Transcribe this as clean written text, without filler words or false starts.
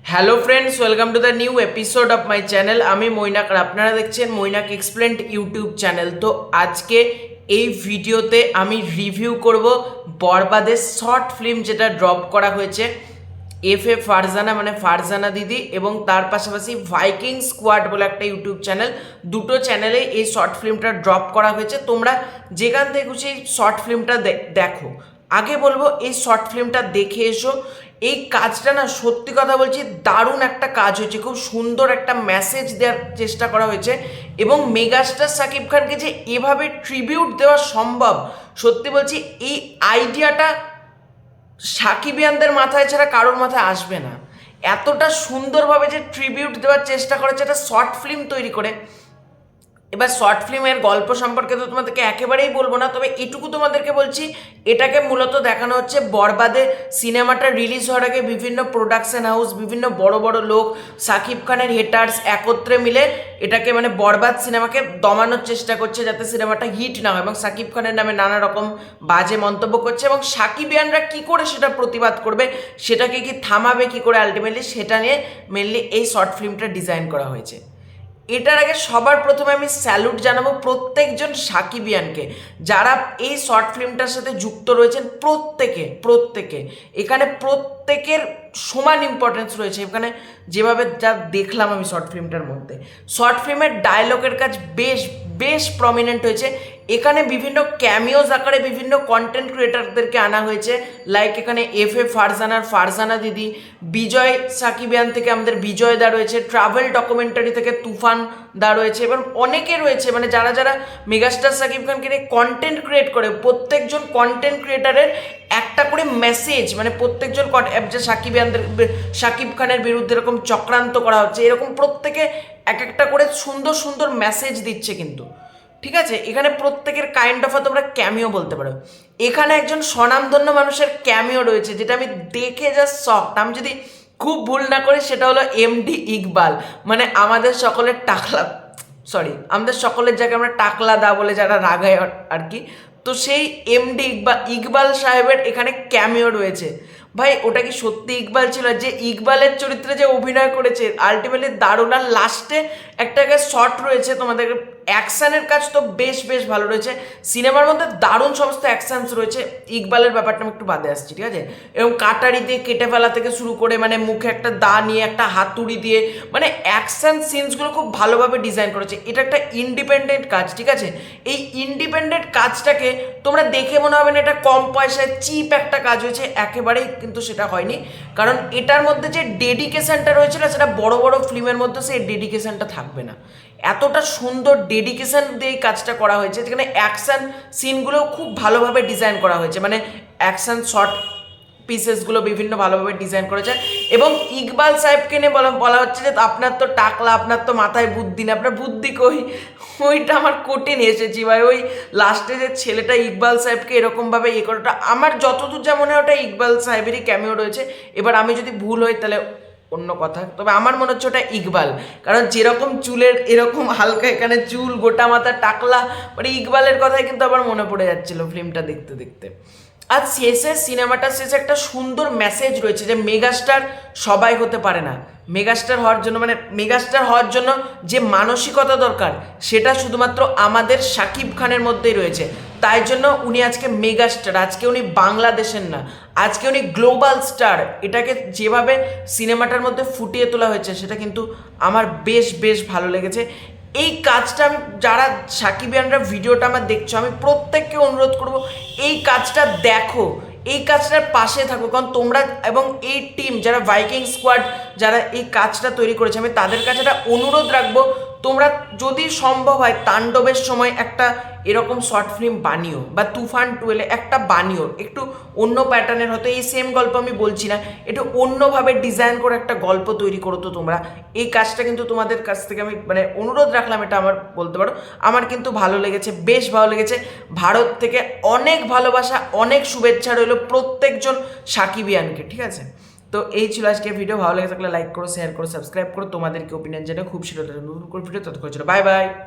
Hello friends, welcome to the new episode of my channel. আমি মৈনাক আর আপনারা দেখছেন Mainak explained YouTube channel. তো আজকে এই ভিডিওতে আমি রিভিউ করব বরবাদের শর্ট ফিল্ম যেটা ড্রপ করা হয়েছে এফ ফারজানা মানে ফারজানা দিদি এবং তার পাশাপাশি ভাইকিং স্কোয়াড বলে একটা ইউটিউব চ্যানেল, দুটো চ্যানেলে এই শর্ট ফিল্মটা ড্রপ করা হয়েছে। তোমরা যেখান থেকে খুশি এই শর্ট ফিল্মটা দেখো। আগে বলবো এই শর্ট ফিল্মটা দেখে এসো। এই কাজটা না, সত্যি কথা বলছি, দারুণ একটা কাজ হয়েছে, খুব সুন্দর একটা মেসেজ দেওয়ার চেষ্টা করা হয়েছে এবং মেগাস্টার শাকিব খানকে যে এভাবে ট্রিবিউট দেওয়া সম্ভব, সত্যি বলছি এই আইডিয়াটা সাকিবিয়ানদের মাথায় ছাড়া কারোর মাথায় আসবে না। এতটা সুন্দরভাবে যে ট্রিবিউট দেওয়ার চেষ্টা করেছে একটা শর্ট ফিল্ম তৈরি করে। এবার শর্ট ফিল্মের গল্প সম্পর্কে তো তোমাদেরকে একেবারেই বলবো না, তবে এটুকু তোমাদেরকে বলছি, এটাকে মূলত দেখানো হচ্ছে বরবাদে সিনেমাটা রিলিজ হওয়ার আগে বিভিন্ন প্রোডাকশন হাউস, বিভিন্ন বড় বড় লোক, শাকিব খানের হেটার্স একত্রে মিলে এটাকে মানে বরবাদ সিনেমাকে দমানোর চেষ্টা করছে যাতে সিনেমাটা হিট না হয়, এবং শাকিব খানের নামে নানা রকম বাজে মন্তব্য করছে এবং সাকিবিয়ানরা কী করে সেটা প্রতিবাদ করবে, সেটাকে কি থামাবে কী করে আলটিমেটলি, সেটা নিয়ে মেনলি এই শর্ট ফিল্মটা ডিজাইন করা হয়েছে। এটার আগে সবার প্রথমে আমি স্যালুট জানাবো প্রত্যেকজন সাকিবিয়ানকে যারা এই শর্ট ফিল্মটার সাথে যুক্ত রয়েছেন। প্রত্যেকে এখানে প্রত্যেকের সমান ইম্পর্টেন্স রয়েছে এখানে। যেভাবে যা দেখলাম আমি শর্ট ফিল্মটার মধ্যে, শর্ট ফিল্মের ডায়লগের কাজ বেশ প্রমিনেন্ট হয়েছে। এখানে বিভিন্ন ক্যামিওজ আকারে বিভিন্ন কন্টেন্ট ক্রিয়েটারদেরকে আনা হয়েছে, লাইক এখানে এফ ফারজানা দিদি, বিজয় সাকিবিয়ান থেকে আমাদের বিজয় দা রয়েছে, ট্রাভেল ডকুমেন্টারি থেকে তুফান দা রয়েছে এবং অনেকে রয়েছে মানে যারা যারা মেগাস্টার শাকিব খানকে নিয়ে কন্টেন্ট ক্রিয়েট করে। প্রত্যেকজন কন্টেন্ট ক্রিয়েটারের একটা করে মেসেজ, মানে প্রত্যেকজন যে শাকিব খানের বিরুদ্ধে এরকম চক্রান্ত করা হচ্ছে, এরকম প্রত্যেকে এক একটা করে সুন্দর সুন্দর মেসেজ দিচ্ছে কিন্তু, ঠিক আছে। এখানে প্রত্যেকের কাইন্ড অফ তোমরা ক্যামিও বলতে পারো। এখানে একজন স্বনামধন্য মানুষের ক্যামিও রয়েছে যেটা আমি দেখে জাস্ট শকড। আমি যদি খুব ভুল না করি সেটা হলো এমডি ইকবাল, মানে আমাদের সকলের আমাদের সকলের জায়গায় আমরা টাকলা দা বলে যারা রাগায় আর কি, তো সেই এমডি ইকবাল সাহেবের এখানে ক্যামিও রয়েছে। ভাই ওটা কি সত্যি ইকবাল ছিল? যে ইকবালের চরিত্রে যে অভিনয় করেছে আলটিমেটলি দারুণ। আর লাস্টে একটা শট রয়েছে তোমাদের, অ্যাকশানের কাজ তো বেশ ভালো রয়েছে সিনেমার মধ্যে, দারুণ সমস্ত অ্যাকশানস রয়েছে। ইকবালের ব্যাপারটা আমি একটু বাদে আসছি, ঠিক আছে। এবং কাটারি দিয়ে কেটে ফেলা থেকে শুরু করে মানে মুখে একটা দা নিয়ে একটা হাতুড়ি দিয়ে, মানে অ্যাকশান সিনসগুলো খুব ভালোভাবে ডিজাইন করেছে। এটা একটা ইন্ডিপেন্ডেন্ট কাজ, ঠিক আছে। এই ইন্ডিপেন্ডেন্ট কাজটাকে তোমরা দেখে মনে হবে না এটা কম পয়সায় চিপ একটা কাজ হয়েছে, একেবারেই কিন্তু সেটা হয়নি। কারণ এটার মধ্যে যে ডেডিকেশনটা রয়েছে না, সেটা বড় বড় ফিল্মের মধ্যে সেই ডেডিকেশনটা থাকবে না। এতটা সুন্দর ডেডিকেশন দিয়ে কাজটা করা হয়েছে, যেখানে অ্যাকশান সিনগুলোও খুব ভালোভাবে ডিজাইন করা হয়েছে, মানে অ্যাকশান শর্ট পিসেসগুলো বিভিন্ন ভালোভাবে ডিজাইন করেছে। এবং ইকবাল সাহেবকে নিয়ে বলা হচ্ছে যে আপনার তো টাকলা, আপনার তো মাথায় বুদ্ধি না, আপনার বুদ্ধি কই? ওইটা আমার কঠিন এসেছি ভাই। ওই লাস্টে যে ছেলেটা ইকবাল সাহেবকে এরকমভাবে করাটা, আমার যতদূর যা মনে হয় ওটা ইকবাল সাহেবেরই ক্যামিও রয়েছে। এবার আমি যদি ভুল হই তাহলে অন্য কথা, তবে আমার মনে হচ্ছে ওটা ইকবাল, কারণ যেরকম চুলের এরকম হালকা এখানে চুল, গোটা মাথা টাকলা, মানে ইকবালের কথাই কিন্তু আবার মনে পড়ে যাচ্ছিল ফিল্মটা দেখতে দেখতে। আর সিনেমাটার শেষে একটা সুন্দর মেসেজ রয়েছে যে মেগাস্টার সবাই হতে পারে না। মেগাস্টার হওয়ার জন্য যে মানসিকতা দরকার সেটা শুধুমাত্র আমাদের শাকিব খানের মধ্যেই রয়েছে। তাই জন্য উনি আজকে মেগাস্টার, আজকে উনি বাংলাদেশের না, আজকে উনি গ্লোবাল স্টার। এটাকে যেভাবে সিনেমাটার মধ্যে ফুটিয়ে তোলা হয়েছে সেটা কিন্তু আমার বেশ ভালো লেগেছে। এই কাজটা আমি, যারা সাকিবিয়ানরা ভিডিওটা আমার দেখছো, আমি প্রত্যেককে অনুরোধ করব এই কাজটা দেখো, এই কাজটার পাশে থাকো, কারণ তোমরা এবং এই টিম যারা ভাইকিং স্কোয়াড যারা এই কাজটা তৈরি করেছে, আমি তাদের কাছে একটা অনুরোধ রাখবো, তোমরা যদি সম্ভব হয় তাণ্ডবের সময় একটা এরকম শর্ট ফিল্ম বানিও, বা তুফান 12 একটা বানিও, একটু অন্য প্যাটার্নের, হয়তো এই সেম গল্প আমি বলছি না, একটু অন্যভাবে ডিজাইন করে একটা গল্প তৈরি করো। তো তোমরা এই কাজটা কিন্তু তোমাদের কাছ থেকে আমি মানে অনুরোধ রাখলাম, এটা আমার বলতে পারো আমার কিন্তু ভালো লেগেছে, বেশ ভালো লেগেছে। ভারত থেকে অনেক ভালোবাসা, অনেক শুভেচ্ছা রইল প্রত্যেকজন সাকিবিয়ানকে, ঠিক আছে। তো এই ছিল আজকে ভিডিও। ভালো লেগে থাকলে লাইক করো, শেয়ার করো, সাবস্ক্রাইব করো। তোমাদেরকে ওপিনিয়ন জানিয়ে খুব শীঘ্রই নতুন করে ভিডিও তৈরি করেছিল। Bye bye.